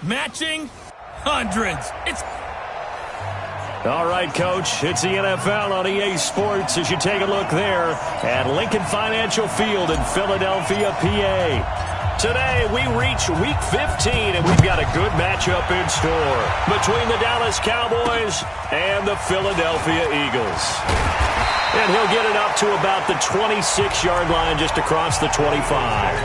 matching hundreds. All right, Coach, it's the NFL on EA Sports as you take a look there at Lincoln Financial Field in Philadelphia, PA. Today, we reach Week 15, and we've got a good matchup in store between the Dallas Cowboys and the Philadelphia Eagles. And he'll get it up to about the 26-yard line just across the 25.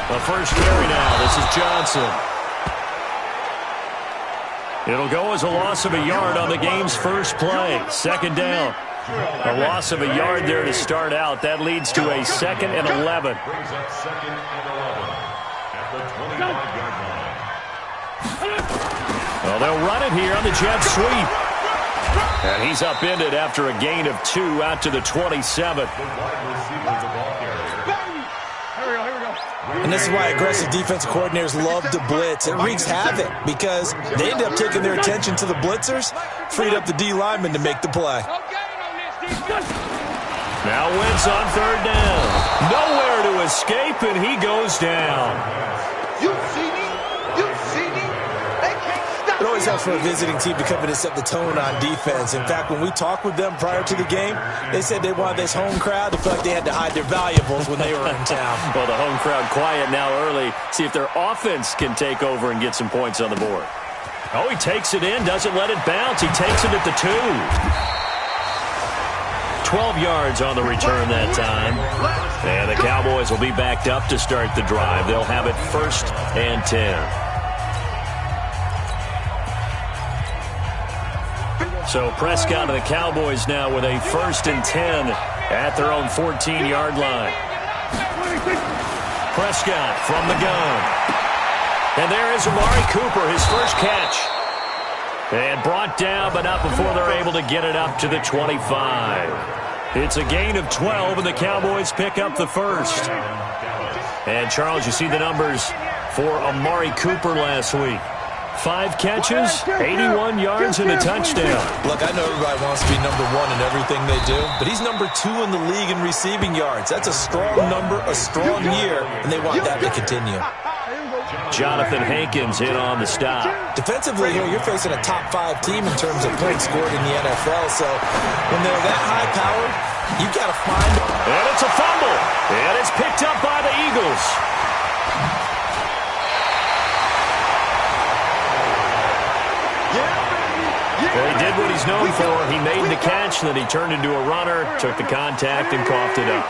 The first carry now. This is Johnson. It'll go as a loss of a yard on the game's first play. Second down. A loss of a yard there to start out. That leads to a 2nd and 11. Well, they'll run it here on the jet sweep. And he's upended after a gain of 2 out to the 27. And this is why aggressive defensive coordinators love to blitz. It wreaks havoc because they end up taking their attention to the blitzers, freed up the D lineman to make the play. Now Wentz on third down. Nowhere to escape, and he goes down. You see me? You see me? They can't stop It always helps for a visiting team to come in and set the tone on defense. In fact, when we talked with them prior to the game, they said they wanted this home crowd to feel like they had to hide their valuables when they were in town. Well, the home crowd quiet now early. See if their offense can take over and get some points on the board. Oh, he takes it in, doesn't let it bounce. He takes it at the 2. 12 yards on the return that time. And the Cowboys will be backed up to start the drive. They'll have it 1st and 10. So Prescott and the Cowboys now with a 1st and 10 at their own 14-yard line. Prescott from the gun. And there is Amari Cooper, his first catch. And brought down, but not before they're able to get it up to the 25. It's a gain of 12, and the Cowboys pick up the first. And, Charles, you see the numbers for Amari Cooper last week. 5 catches, 81 yards, and a touchdown. Look, I know everybody wants to be number 1 in everything they do, but he's number 2 in the league in receiving yards. That's a strong number, a strong year, and they want that to continue. Jonathan Hankins in on the stop. Defensively here, you're facing a top 5 team in terms of points scored in the NFL, so when they're that high-powered, you got to find them. And it's a fumble, and it's picked up by the Eagles. Well, he did what he's known for. He made the catch, then he turned into a runner, took the contact, and coughed it up.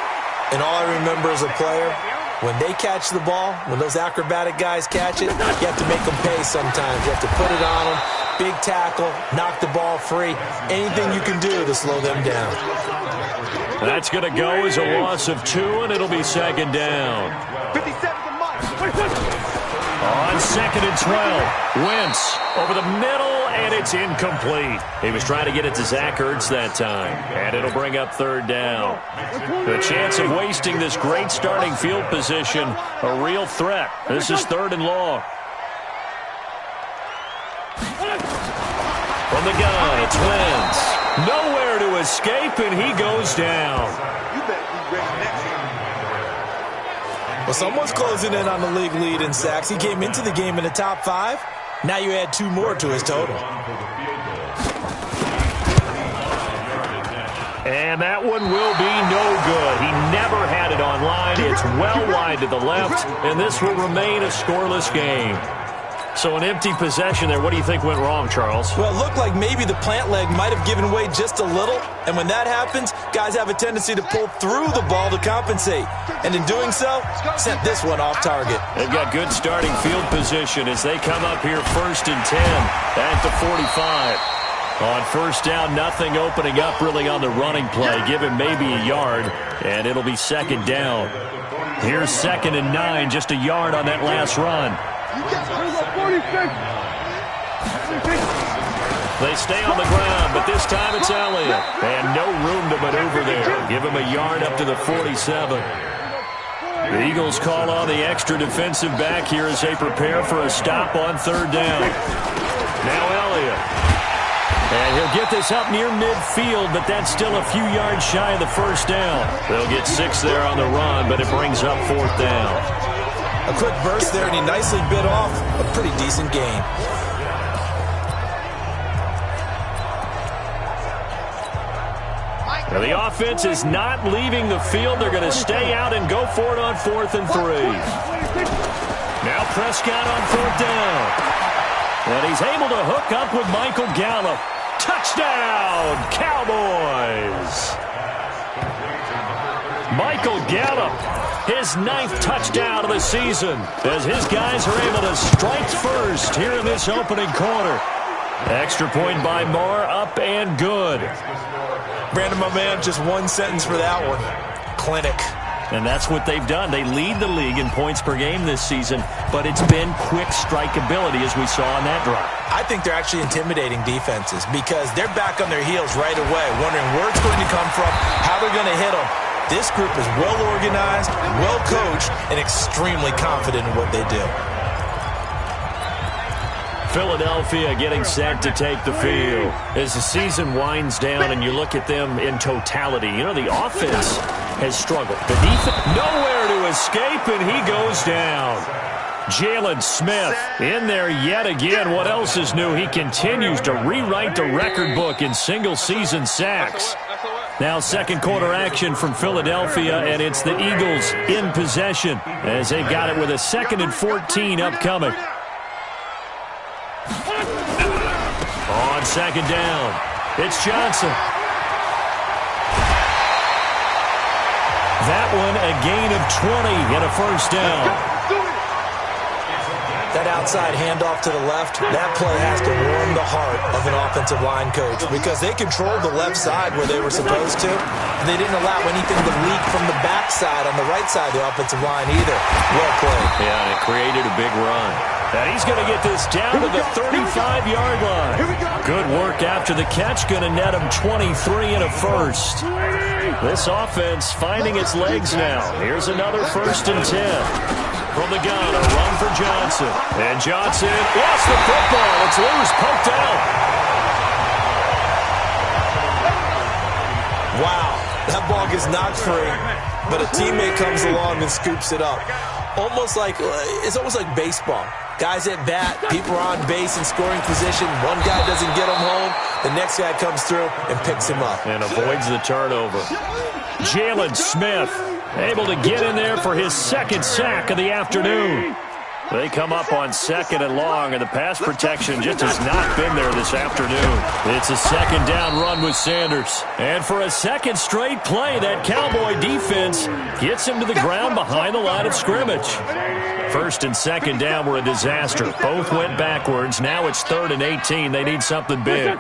And all I remember as a player, when they catch the ball, when those acrobatic guys catch it, you have to make them pay sometimes. You have to put it on them, big tackle, knock the ball free, anything you can do to slow them down. That's going to go as a loss of 2, and it'll be 2nd down. 57 to Mike. On 2nd and 12, Wentz over the middle, and it's incomplete. He was trying to get it to Zach Ertz that time, and it'll bring up 3rd down. The chance of wasting this great starting field position, a real threat. This is 3rd and long. From the gun, it's Wentz. Nowhere to escape, and he goes down. You better be ready next year. Well, someone's closing in on the league lead in sacks. He came into the game in the top 5. Now you add 2 more to his total. And that one will be no good. He never had it on line. It's well wide to the left, and this will remain a scoreless game. So an empty possession there. What do you think went wrong, Charles? Well, it looked like maybe the plant leg might have given way just a little. And when that happens, guys have a tendency to pull through the ball to compensate. And in doing so, sent this one off target. They've got good starting field position as they come up here 1st and 10 at the 45. On 1st down, nothing opening up really on the running play. Give him maybe a yard, and it'll be 2nd down. Here's 2nd and 9, just a yard on that last run. They stay on the ground, but this time it's Elliott. And no room to maneuver there. Give him a yard up to the 47. The Eagles call on the extra defensive back here as they prepare for a stop on third down. Now Elliott. And he'll get this up near midfield, but that's still a few yards shy of the first down. They'll get 6 there on the run, but it brings up fourth down. A quick burst there, and he nicely bit off a pretty decent gain. Now the offense is not leaving the field. They're going to stay out and go for it on 4th and 3. Now Prescott on 4th down. And he's able to hook up with Michael Gallup. Touchdown, Cowboys! Michael Gallup, his 9th touchdown of the season, as his guys are able to strike first here in this opening quarter. Extra point by Marr, up and good. Brandon, my man, just one sentence for that one. Clinic. And that's what they've done. They lead the league in points per game this season, but it's been quick strikeability as we saw on that drive. I think they're actually intimidating defenses because they're back on their heels right away, wondering where it's going to come from, how they're going to hit them. This group is well organized, well coached, and extremely confident in what they do. Philadelphia getting set to take the field. As the season winds down and you look at them in totality, you know, the offense has struggled. The defense, nowhere to escape, and he goes down. Jalen Smith in there yet again. What else is new? He continues to rewrite the record book in single-season sacks. Now second quarter action from Philadelphia, and it's the Eagles in possession as they've got it with a 2nd and 14 upcoming. On 2nd down, it's Johnson. That one a gain of 20 and a first down. That outside handoff to the left, that play has to warm the heart of an offensive line coach because they controlled the left side where they were supposed to, and they didn't allow anything to leak from the backside on the right side of the offensive line either. Well played. Yeah, and it created a big run. And he's going to get this down to the 35-yard line. Good work after the catch, going to net him 23 and a first. This offense finding its legs now. Here's another 1st and 10. From the gun, a run for Johnson. And Johnson lost the football. It's loose, poked out. Wow, that ball gets knocked free, but a teammate comes along and scoops it up. It's almost like baseball. Guys at bat, people are on base in scoring position. One guy doesn't get him home. The next guy comes through and picks him up. And avoids the turnover. Jalen Smith able to get in there for his 2nd sack of the afternoon. They come up on 2nd and long, and the pass protection just has not been there this afternoon. It's a 2nd down run with Sanders. And for a 2nd straight play, that Cowboy defense gets him to the ground behind the line of scrimmage. 1st and 2nd down were a disaster. Both went backwards. Now it's 3rd and 18. They need something big.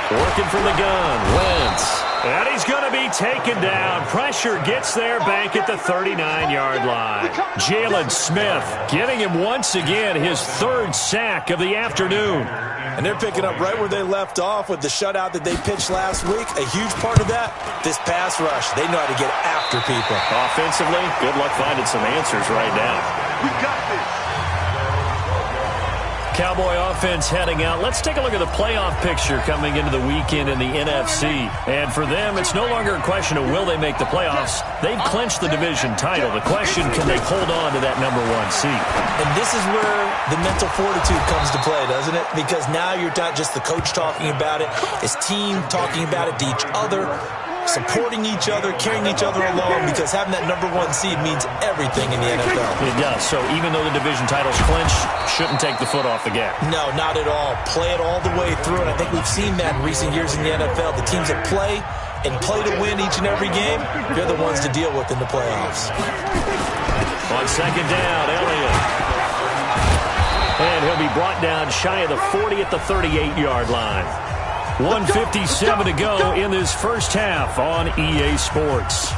Working from the gun, Wentz. And he's going to be taken down. Pressure gets there back at the 39-yard line. Jalen Smith getting him once again his 3rd sack of the afternoon. And they're picking up right where they left off with the shutout that they pitched last week. A huge part of that, this pass rush. They know how to get after people. Offensively, good luck finding some answers right now. We got this. Cowboy offense heading out. Let's take a look at the playoff picture coming into the weekend in the NFC. And for them, it's no longer a question of will they make the playoffs. They've clinched the division title. The question, can they hold on to that number 1 seed? And this is where the mental fortitude comes to play, doesn't it? Because now you're not just the coach talking about it. It's team talking about it to each other, supporting each other, carrying each other along, because having that number 1 seed means everything in the NFL. It does. So even though the division title's clinched, shouldn't take the foot off the gas. No, not at all. Play it all the way through, and I think we've seen that in recent years in the NFL. The teams that play and play to win each and every game, they're the ones to deal with in the playoffs. On 2nd down, Elliott. And he'll be brought down shy of the 40 at the 38-yard line. 1:57 to go in this first half on EA Sports.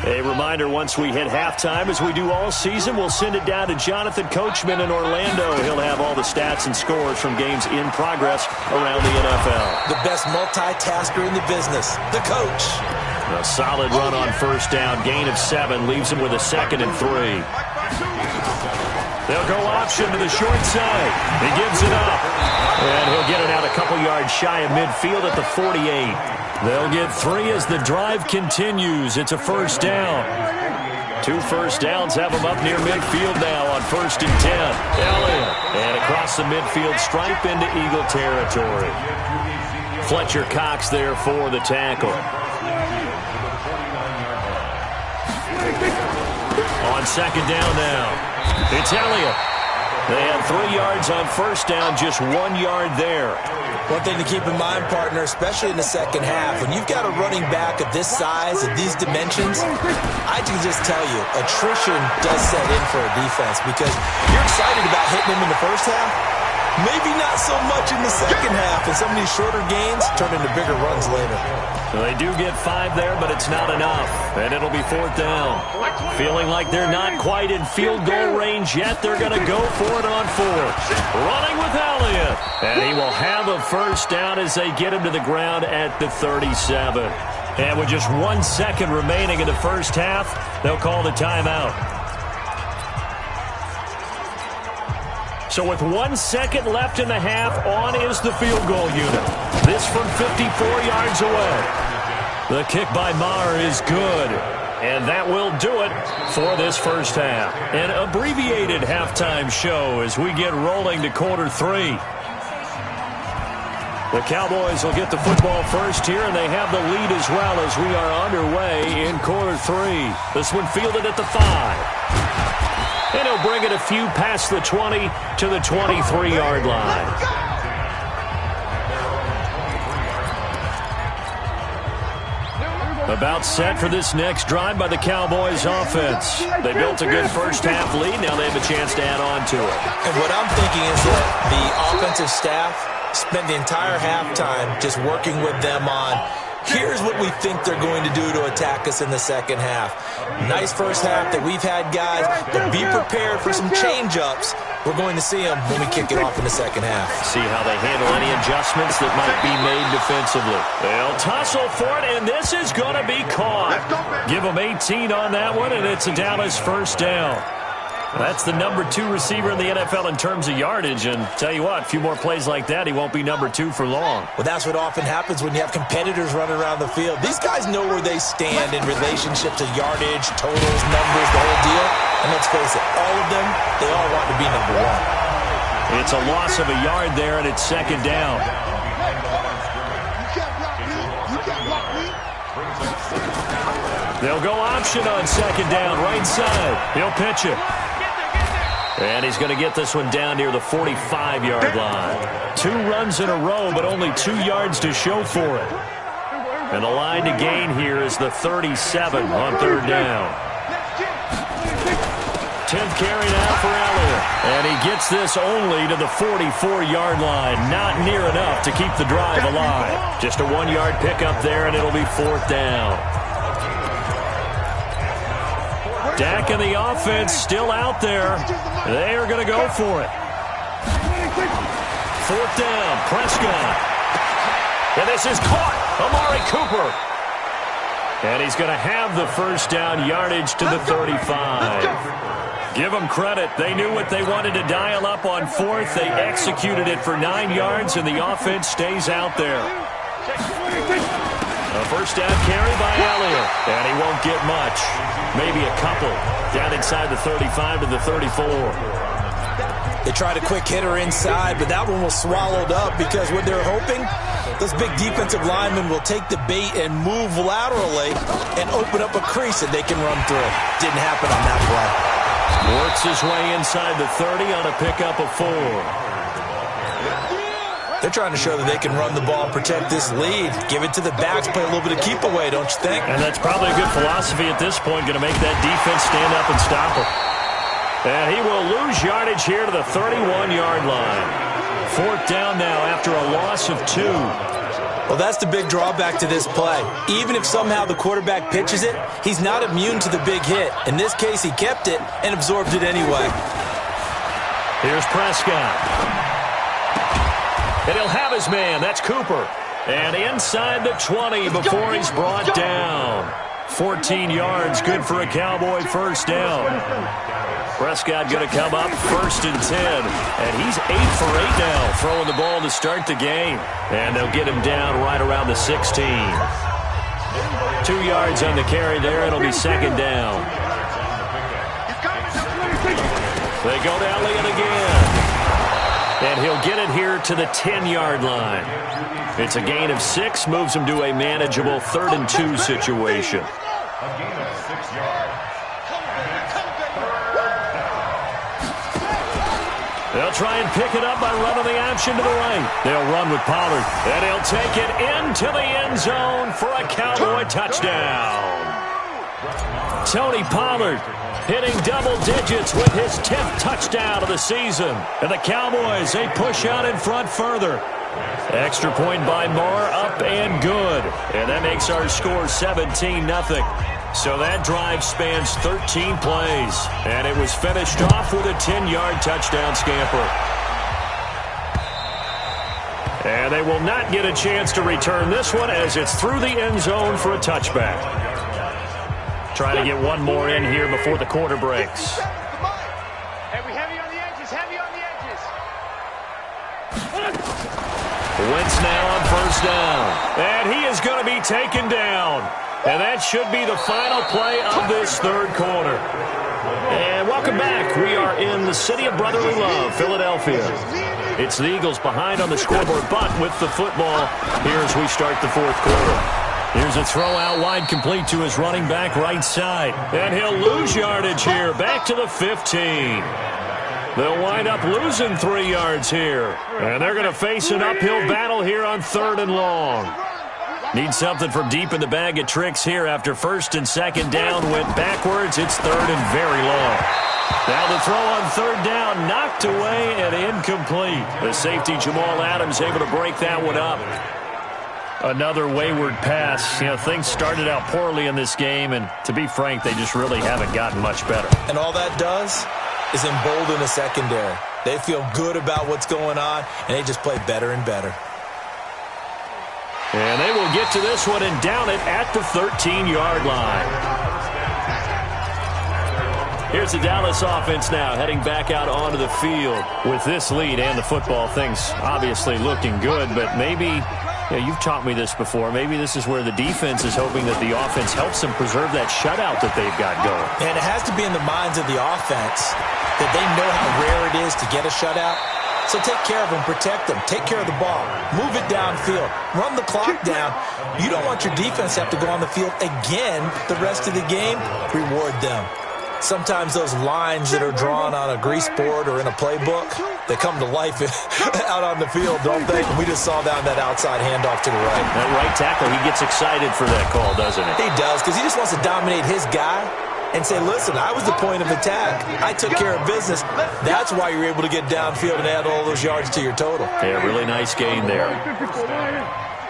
A reminder, once we hit halftime, as we do all season, we'll send it down to Jonathan Coachman in Orlando. He'll have all the stats and scores from games in progress around the NFL. The best multitasker in the business, the coach. A solid run on first down. Gain of 7 leaves him with a 2nd and 3. They'll go option to the short side. He gives it up. And he'll get it out a couple yards shy of midfield at the 48. They'll get 3 as the drive continues. It's a first down. 2 first downs have them up near midfield now on 1st and 10. Elliott. And across the midfield stripe into Eagle territory. Fletcher Cox there for the tackle. On 2nd down now. It's Elliott. They had 3 yards on first down, just 1 yard there. One thing to keep in mind, partner, especially in the second half, when you've got a running back of this size, of these dimensions, I can just tell you, attrition does set in for a defense because you're excited about hitting him in the first half. Maybe not so much in the second half, and some of these shorter gains turn into bigger runs later. Well, they do get 5 there, but it's not enough, and it'll be 4th down. Feeling like they're not quite in field goal range yet, they're going to go for it on 4th. Running with Elliott, and he will have a first down as they get him to the ground at the 37. And with just 1 second remaining in the first half, they'll call the timeout. So with 1 second left in the half, on is the field goal unit. This from 54 yards away. The kick by Maher is good. And that will do it for this first half. An abbreviated halftime show as we get rolling to quarter 3. The Cowboys will get the football first here, and they have the lead as well as we are underway in quarter 3. This one fielded at the 5. And he'll bring it a few past the 20 to the 23-yard line. About set for this next drive by the Cowboys offense. They built a good first half lead. Now they have a chance to add on to it. And what I'm thinking is that the offensive staff spent the entire halftime just working with them on here's what we think they're going to do to attack us in the second half. Nice first half that we've had, guys, but be prepared for some change-ups. We're going to see them when we kick it off in the second half. See how they handle any adjustments that might be made defensively. They'll tussle for it, and this is going to be caught. Give them 18 on that one, and it's a Dallas first down. That's the number 2 receiver in the NFL in terms of yardage, and tell you what, a few more plays like that, he won't be number 2 for long. Well, that's what often happens when you have competitors running around the field. These guys know where they stand in relationship to yardage, totals, numbers, the whole deal. And let's face it, all of them, they all want to be number 1. It's a loss of a yard there, and it's 2nd down. They'll go option on 2nd down, right side. He'll pitch it. And he's going to get this one down near the 45-yard line. 2 runs in a row, but only 2 yards to show for it. And the line to gain here is the 37 on 3rd down. 10th carry now for Elliott. And he gets this only to the 44-yard line. Not near enough to keep the drive alive. Just a 1-yard pickup there, and it'll be 4th down. Dak and the offense still out there. They are going to go for it. 4th down, Prescott. And this is caught. Amari Cooper. And he's going to have the first down, yardage to the 35. Give them credit. They knew what they wanted to dial up on 4th. They executed it for 9 yards, and the offense stays out there. A first down carry by Elliott, and he won't get much. Maybe a couple. Down inside the 35 to the 34. They tried a quick hitter inside, but that one was swallowed up because what they're hoping, those big defensive linemen will take the bait and move laterally and open up a crease that they can run through. Didn't happen on that play. Works his way inside the 30 on a pickup of 4. They're trying to show that they can run the ball, protect this lead, give it to the backs, play a little bit of keep away, don't you think? And that's probably a good philosophy at this point, going to make that defense stand up and stop him. And he will lose yardage here to the 31-yard line. 4th down now after a loss of 2. Well, that's the big drawback to this play. Even if somehow the quarterback pitches it, he's not immune to the big hit. In this case, he kept it and absorbed it anyway. Here's Prescott. And he'll have his man. That's Cooper. And inside the 20 before he's brought down. 14 yards, good for a Cowboy first down. Prescott going to come up 1st and 10. And he's 8 for 8 now, throwing the ball to start the game. And they'll get him down right around the 16. 2 yards on the carry there. It'll be 2nd down. They go to Elliott again. And he'll get it here to the 10-yard line. It's a gain of 6, moves him to a manageable 3rd and 2 situation. A gain of 6 yards. They'll try and pick it up by running the option to the right. They'll run with Pollard. And he'll take it into the end zone for a Cowboy touchdown. Tony Pollard hitting double digits with his 10th touchdown of the season. And the Cowboys, they push out in front further. Extra point by Moore, up and good. And that makes our score 17-0. So that drive spans 13 plays. And it was finished off with a 10-yard touchdown scamper. And they will not get a chance to return this one as it's through the end zone for a touchback. Trying to get one more in here before the quarter breaks. Heavy on the edges, heavy on the edges. Wentz now on first down. And he is going to be taken down. And that should be the final play of this third quarter. And welcome back. We are in the city of brotherly love, Philadelphia. It's the Eagles behind on the scoreboard, but with the football here as we start the fourth quarter. Here's a throw out wide, complete to his running back right side. And he'll lose yardage here, back to the 15. They'll wind up losing 3 yards here. And they're going to face an uphill battle here on 3rd and long. Need something from deep in the bag of tricks here after 1st and 2nd down went backwards. It's 3rd and very long. Now the throw on 3rd down, knocked away and incomplete. The safety Jamal Adams able to break that one up. Another wayward pass. You know, things started out poorly in this game, and to be frank, they just really haven't gotten much better. And all that does is embolden the secondary. They feel good about what's going on, and they just play better and better. And they will get to this one and down it at the 13-yard line. Here's the Dallas offense now heading back out onto the field. With this lead and the football, things obviously looking good, but maybe, you know, you've taught me this before, maybe this is where the defense is hoping that the offense helps them preserve that shutout that they've got going. And it has to be in the minds of the offense that they know how rare it is to get a shutout. So take care of them, protect them, take care of the ball, move it downfield, run the clock down. You don't want your defense to have to go on the field again the rest of the game. Reward them. Sometimes those lines that are drawn on a grease board or in a playbook, they come to life out on the field, don't they? And we just saw down that outside handoff to the right. That right tackle, he gets excited for that call, doesn't he? He does, because he just wants to dominate his guy and say, listen, I was the point of attack. I took care of business. That's why you're able to get downfield and add all those yards to your total. Yeah, really nice gain there.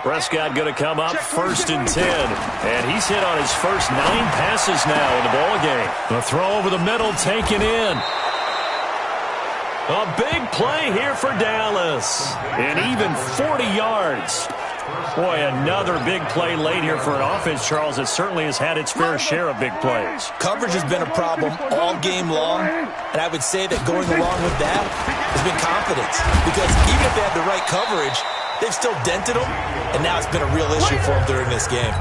Prescott going to come up 1st and 10. And he's hit on his first 9 passes now in the ballgame. The throw over the middle taken in. A big play here for Dallas. And even 40 yards. Boy, another big play late here for an offense, Charles, that certainly has had its fair share of big plays. Coverage has been a problem all game long, and I would say that going along with that has been confidence. Because even if they had the right coverage, they've still dented them, and now it's been a real issue for them during this game.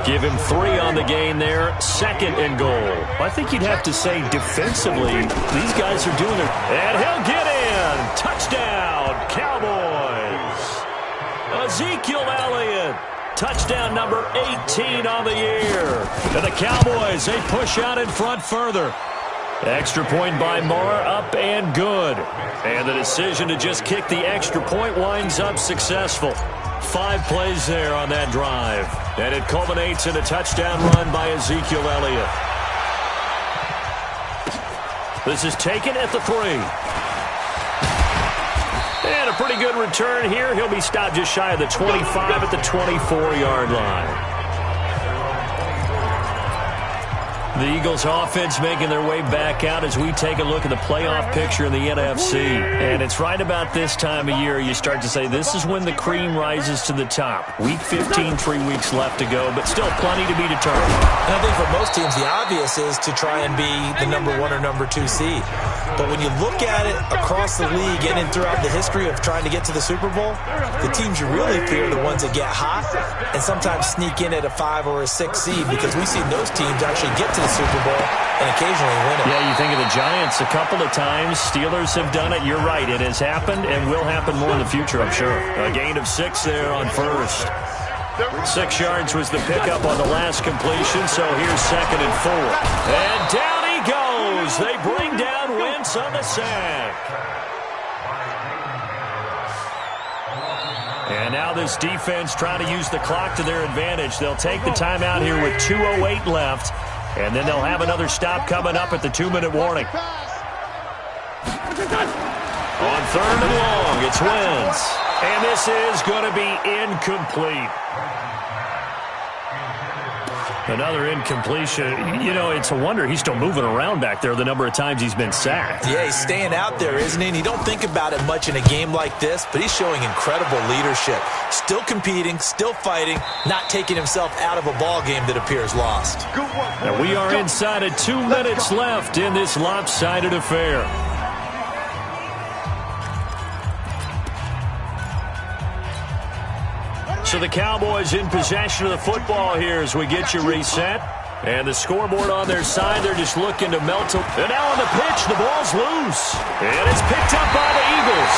Give him 3 on the gain there, 2nd and goal. I think you'd have to say defensively, these guys are doing it. And he'll get in. Touchdown, Cowboys. Ezekiel Elliott, touchdown number 18 on the year. And the Cowboys, they push out in front further. Extra point by Moore, up and good. And the decision to just kick the extra point winds up successful. 5 plays there on that drive. And it culminates in a touchdown run by Ezekiel Elliott. This is taken at the 3. And a a pretty good return here. He'll be stopped just shy of the 25 at the 24-yard line. The Eagles offense making their way back out as we take a look at the playoff picture in the NFC. And it's right about this time of year you start to say this is when the cream rises to the top. Week 15, 3 weeks left to go, but still plenty to be determined. And I think for most teams, the obvious is to try and be the number 1 or number 2 seed. But when you look at it across the league and throughout the history of trying to get to the Super Bowl, the teams you really fear are the ones that get hot and sometimes sneak in at a 5 or a 6 seed, because we've seen those teams actually get to the Super Bowl and occasionally win it. Yeah, you think of the Giants a couple of times. Steelers have done it. You're right. It has happened and will happen more in the future, I'm sure. A gain of 6 there on first. 6 yards was the pickup on the last completion, so here's 2nd and 4. And down he goes. They bring down Wentz on the sack. And now this defense trying to use the clock to their advantage. They'll take the timeout here with 2:08 left. And then they'll have another stop coming up at the 2-minute warning. On 3rd and long, it's Wentz. And this is going to be incomplete. Another incompletion. You know, it's a wonder he's still moving around back there the number of times he's been sacked. Yeah, he's staying out there, isn't he? And you don't think about it much in a game like this, but he's showing incredible leadership. Still competing, still fighting, not taking himself out of a ball game that appears lost. And we are inside of 2 minutes left in this lopsided affair. So the Cowboys in possession of the football here as we get you reset. And the scoreboard on their side, they're just looking to melt them. And now on the pitch, the ball's loose. And it's picked up by the Eagles.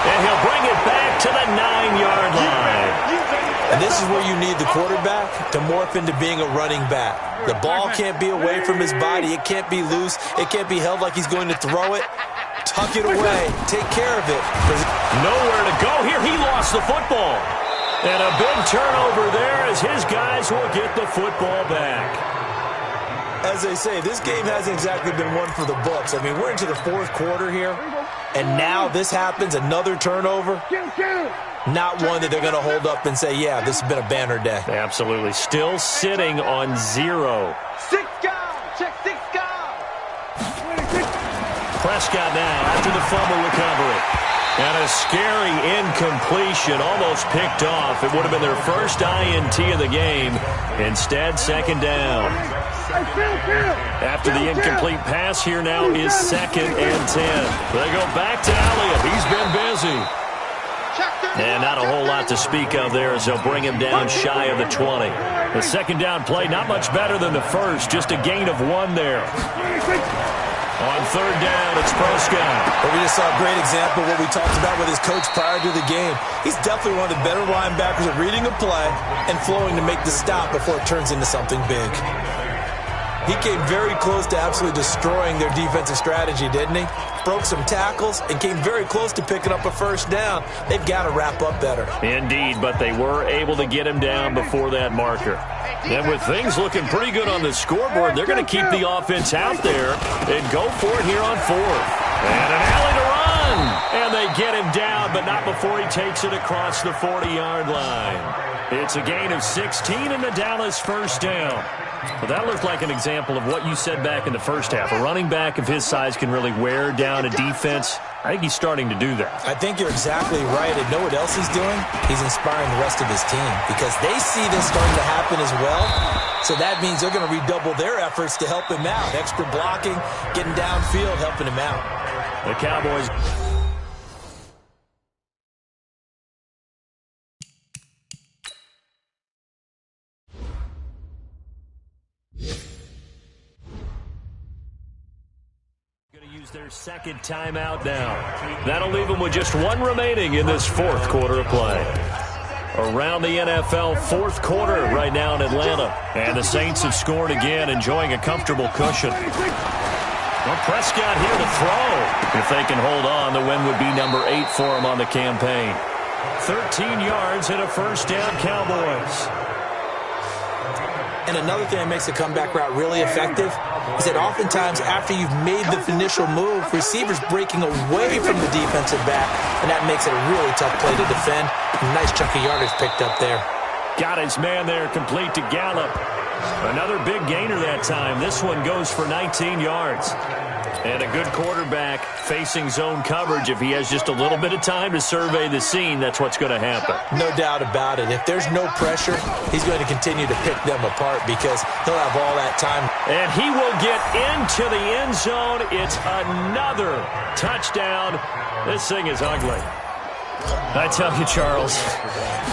And he'll bring it back to the 9-yard line. And this is where you need the quarterback to morph into being a running back. The ball can't be away from his body. It can't be loose. It can't be held like he's going to throw it. Tuck it away. Take care of it. Nowhere to go here. He lost the football. And a big turnover there as his guys will get the football back. As they say, this game hasn't exactly been one for the books. I mean, we're into the 4th quarter here, and now this happens, another turnover. Not one that they're going to hold up and say, yeah, this has been a banner day. Absolutely. Still sitting on 0. 6 guys. Check 6 guys. Prescott now after the fumble recovery. And a scary incompletion, almost picked off. It would have been their first INT of the game. Instead, 2nd down. After the incomplete pass, here now is 2nd and 10. They go back to Elliott. He's been busy. And not a whole lot to speak of there as they'll bring him down shy of the 20. The 2nd down play, not much better than the first. Just a gain of 1 there. On 3rd down, it's Prescott. But we just saw a great example of what we talked about with his coach prior to the game. He's definitely one of the better linebackers at reading a play and flowing to make the stop before it turns into something big. He came very close to absolutely destroying their defensive strategy, didn't he? Broke some tackles and came very close to picking up a 1st down. They've got to wrap up better. Indeed, but they were able to get him down before that marker. And with things looking pretty good on the scoreboard, they're going to keep the offense out there and go for it here on 4th. And an alley to run. And they get him down, but not before he takes it across the 40-yard line. It's a gain of 16 and the Dallas 1st down. Well, that looked like an example of what you said back in the first half. A running back of his size can really wear down a defense. I think he's starting to do that. I think you're exactly right. And know what else he's doing? He's inspiring the rest of his team because they see this starting to happen as well. So that means they're going to redouble their efforts to help him out. Extra blocking, getting downfield, helping him out. The Cowboys... their 2nd timeout now. That'll leave them with just 1 remaining in this 4th quarter of play. Around the NFL, 4th quarter right now in Atlanta. And the Saints have scored again, enjoying a comfortable cushion. Well, Prescott here to throw. If they can hold on, the win would be number 8 for them on the campaign. 13 yards and a 1st down, Cowboys. And another thing that makes the comeback route really effective is that oftentimes after you've made the initial move, receivers breaking away from the defensive back, and that makes it a really tough play to defend. A nice chunk of yardage picked up there. Got his man there, complete to Gallup. Another big gainer that time. This one goes for 19 yards. And a good quarterback facing zone coverage. If he has just a little bit of time to survey the scene, that's what's going to happen. No doubt about it. If there's no pressure, he's going to continue to pick them apart because he'll have all that time. And he will get into the end zone. It's another touchdown. This thing is ugly. I tell you, Charles,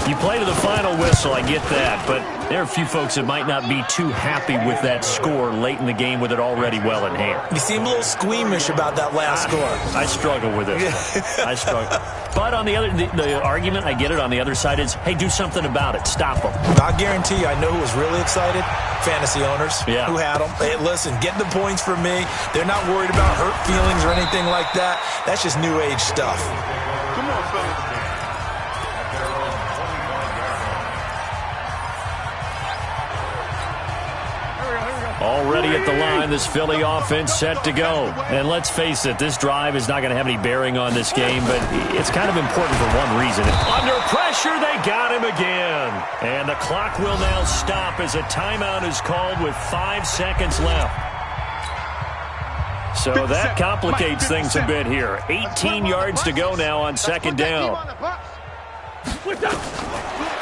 you play to the final whistle, I get that, but there are a few folks that might not be too happy with that score late in the game with it already well in hand. You seem a little squeamish about that last score. I struggle with it. I struggle. But on the other, the argument, I get it, on the other side is, hey, do something about it. Stop them. I guarantee you, I know who was really excited. Fantasy owners who had them. Hey, listen, get the points for me. They're not worried about hurt feelings or anything like that. That's just new age stuff. Come on, fellas. Already at the line, this Philly offense set to go. And let's face it, this drive is not going to have any bearing on this game, but it's kind of important for one reason. Under pressure, they got him again. And the clock will now stop as a timeout is called with 5 seconds left. So that complicates things a bit here. 18 yards to go now on second down.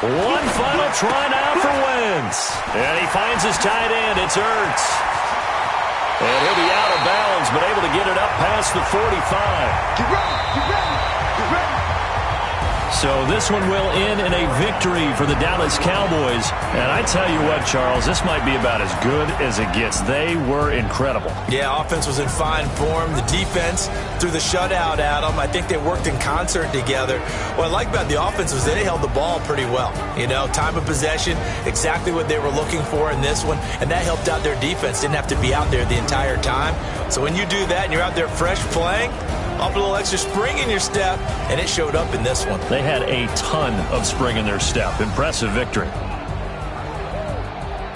One final try now for Wentz. And he finds his tight end. It's Ertz. And he'll be out of bounds, but able to get it up past the 45. Get ready, get ready, get ready. So this one will end in a victory for the Dallas Cowboys. And I tell you what, Charles, this might be about as good as it gets. They were incredible. Yeah, offense was in fine form. The defense threw the shutout at them. I think they worked in concert together. What I like about the offense was they held the ball pretty well. You know, time of possession, exactly what they were looking for in this one. And that helped out their defense. Didn't have to be out there the entire time. So when you do that and you're out there fresh playing, up a little extra spring in your step, and it showed up in this one. They had a ton of spring in their step. Impressive victory.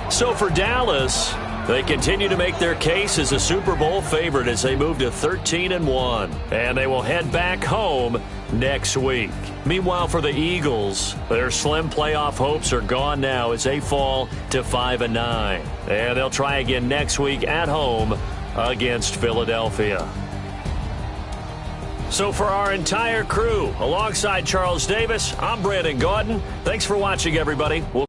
So for Dallas, they continue to make their case as a Super Bowl favorite as they move to 13-1. And they will head back home next week. Meanwhile, for the Eagles, their slim playoff hopes are gone now as they fall to 5-9. And they'll try again next week at home against Philadelphia. So for our entire crew, alongside Charles Davis, I'm Brandon Gaudin. Thanks for watching, everybody. We'll